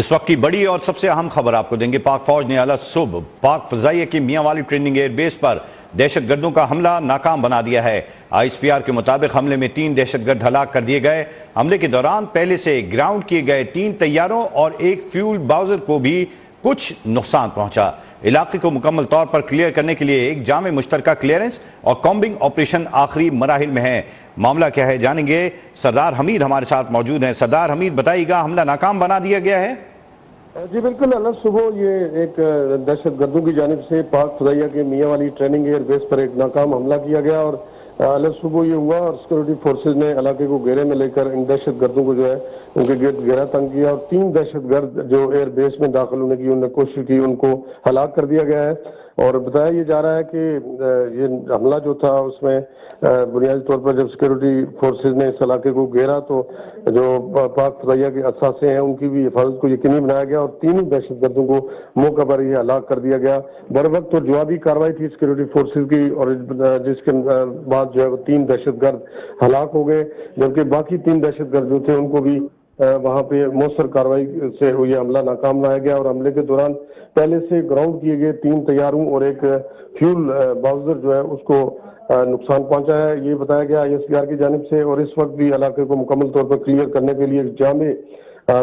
इस वक्त की बड़ी और सबसे अहम खबर आपको देंगे। पाक फौज ने अल सुबह पाक फजाइया की मियांवाली ट्रेनिंग एयरबेस पर दहशतगर्दों का हमला नाकाम बना दिया है। ISPR के मुताबिक हमले में 3 दहशतगर्द हलाक कर दिए गए। हमले के दौरान पहले से ग्राउंड किए गए 3 तैयारों और एक फ्यूल बाउजर को भी कुछ नुकसान पहुंचा। इलाके को मुकम्मल तौर पर क्लियर करने के लिए एक जामे मुश्तरका क्लियरेंस और कॉम्बिंग ऑपरेशन आखिरी मराहिल में है। मामला क्या है जानेंगे। सरदार हमीद हमारे साथ मौजूद हैं। सरदार हमीद, बताइएगा, हमला नाकाम बना दिया गया है? जी बिल्कुल। अल सुबह ये एक दहशतगर्दों की जानिब से पाक फजाइया के मियांवाली ट्रेनिंग एयरबेस पर एक नाकाम हमला किया गया और अल सुबह ये हुआ और सिक्योरिटी फोर्सेज ने इलाके को घेरे में लेकर इन दहशतगर्दों को जो है उनके गिर्द घेरा तंग किया और 3 दहशतगर्द जो एयरबेस में दाखिल होने की उन्होंने कोशिश की, उनको हलाक कर दिया गया है। और बताया ये जा रहा है कि ये हमला जो था उसमें बुनियादी तौर पर जब सिक्योरिटी फोर्सेज ने इस इलाके को घेरा तो जो पाक फजाइया के असासे हैं उनकी भी हिफाजत को यकीनी बनाया गया और 3 दहशतगर्दों को मौका पर ही हलाक कर दिया गया। बर वक्त तो जवाबी कार्रवाई थी सिक्योरिटी फोर्सेज की और जिसके बाद जो है वो 3 दहशतगर्द हलाक हो गए, जबकि बाकी 3 दहशतगर्द जो थे उनको भी वहां पे मौसर कार्रवाई से हुई हमला नाकाम लाया गया। और हमले के दौरान पहले से ग्राउंड किए गए 3 तैयारों और एक फ्यूल बाउजर जो है उसको नुकसान पहुंचा है, ये बताया गया ISPR की जानिब से। और इस वक्त भी इलाके को मुकम्मल तौर पर क्लियर करने के लिए जामे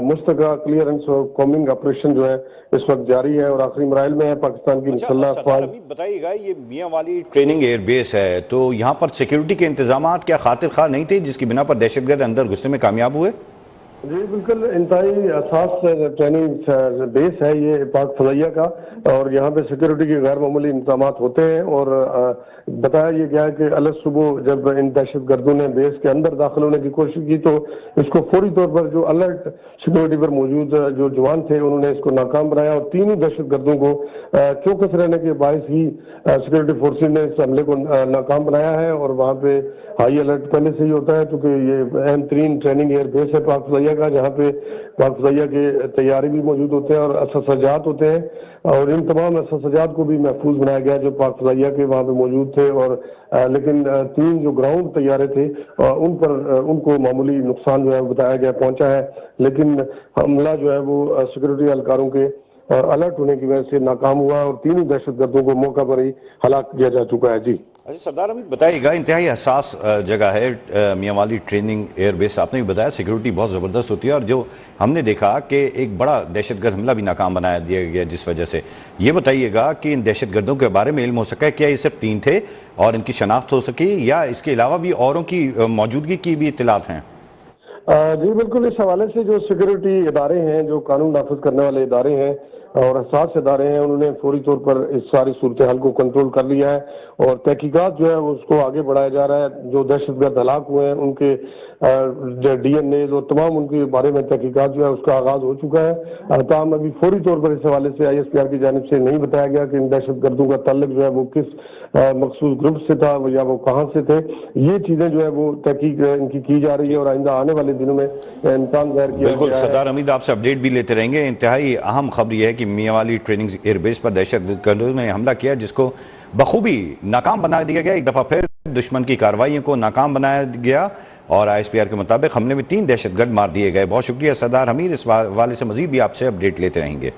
मुस्तका क्लियरेंस और कॉम्बिंग ऑपरेशन जो है इस वक्त जारी है और आखिरी मराइल में है। पाकिस्तान की मुसल्लह अफवाज। बताइएगा, ये मियांवाली ट्रेनिंग एयरबेस है तो यहाँ पर सिक्योरिटी के इंतजाम क्या खातिर खा नहीं थे जिसकी बिना पर दहशतगर्द अंदर घुसने में कामयाब हुए? जी बिल्कुल। इंतहाई असास ट्रेनिंग बेस है ये पाक फजाइया का और यहाँ पे सिक्योरिटी के गैर मामूली इंतजाम होते हैं। और बताया ये गया है कि अल सुबह जब इन दहशतगर्दों ने बेस के अंदर दाखिल होने की कोशिश की तो इसको फौरी तौर पर जो अलर्ट सिक्योरिटी पर मौजूद जो जवान थे उन्होंने इसको नाकाम बनाया और 3 दहशतगर्दों को चौकस रहने के बायस ही सिक्योरिटी फोर्सेज ने इस हमले को नाकाम बनाया है। और वहाँ पे हाई अलर्ट पहले से ही होता है क्योंकि ये अहम तरीन ट्रेनिंग एयरबेस है पाक फजाइया का, जहाँ पे पाक फजाइया के तैयारी भी मौजूद होते हैं और अससजात होते हैं और इन तमाम अससजात को भी महफूज बनाया गया जो पाक फजाइया के वहाँ पे मौजूद थे। और लेकिन 3 जो ग्राउंड तैयारे थे उन पर उनको मामूली नुकसान जो है बताया गया पहुंचा है, लेकिन हमला जो है वो सिक्योरिटी एहलकारों के अलर्ट होने की वजह से नाकाम हुआ और 3 दहशतगर्दों को मौका पर ही हलाक किया जा चुका है। जी अच्छा सरदार हमीद, बताइएगा, इंतहाई हसास जगह है मियांवाली ट्रेनिंग एयरबेस, आपने भी बताया सिक्योरिटी बहुत ज़बरदस्त होती है और जो हमने देखा कि एक बड़ा दहशतगर्द हमला भी नाकाम बना दिया गया जिस वजह से। ये बताइएगा कि इन दहशतगर्दों के बारे में इल्म हो सका है, क्या ये सिर्फ 3 थे और इनकी शनाख्त हो सकी या इसके अलावा भी औरों की मौजूदगी की भी इत्तलात हैं? जी बिल्कुल। इस हवाले से जो सिक्योरिटी इदारे हैं, जो कानून नाफिज करने वाले इदारे हैं और हसास इदारे हैं, उन्होंने फौरी तौर पर इस सारी सूरत हाल को कंट्रोल कर लिया है और तहकीकात जो है उसको आगे बढ़ाया जा रहा है। जो दहशतगर्द हलाक हुए हैं उनके DNA और तमाम उनके बारे में तहकीकात जो है उसका आगाज हो चुका है। ताहम अभी फौरी तौर पर इस हवाले से ISPR की जानिब से नहीं बताया गया कि इन दहशतगर्दों का ताल्लुक जो है वो किस मखसूस ग्रुप से था या वो कहाँ से थे। ये चीजें जो है वो तहकीक इनकी की जा रही है और आइंदा आने वाले दिनों में इम्कान जाहिर किया। बिल्कुल सरदार हमीद, आपसे अपडेट भी लेते रहेंगे। इंतहाई अहम खबर यह है कि मियांवाली ट्रेनिंग एयरबेस पर दहशतगर्दों ने हमला किया जिसको बखूबी नाकाम बना दिया गया। एक दफा फिर दुश्मन की कार्रवाइयों को नाकाम बनाया गया और ISPR के मुताबिक हमले में 3 दहशतगर्द मार दिए गए। बहुत शुक्रिया सरदार हमीद, इस हवाले से मजीद भी आपसे अपडेट लेते रहेंगे।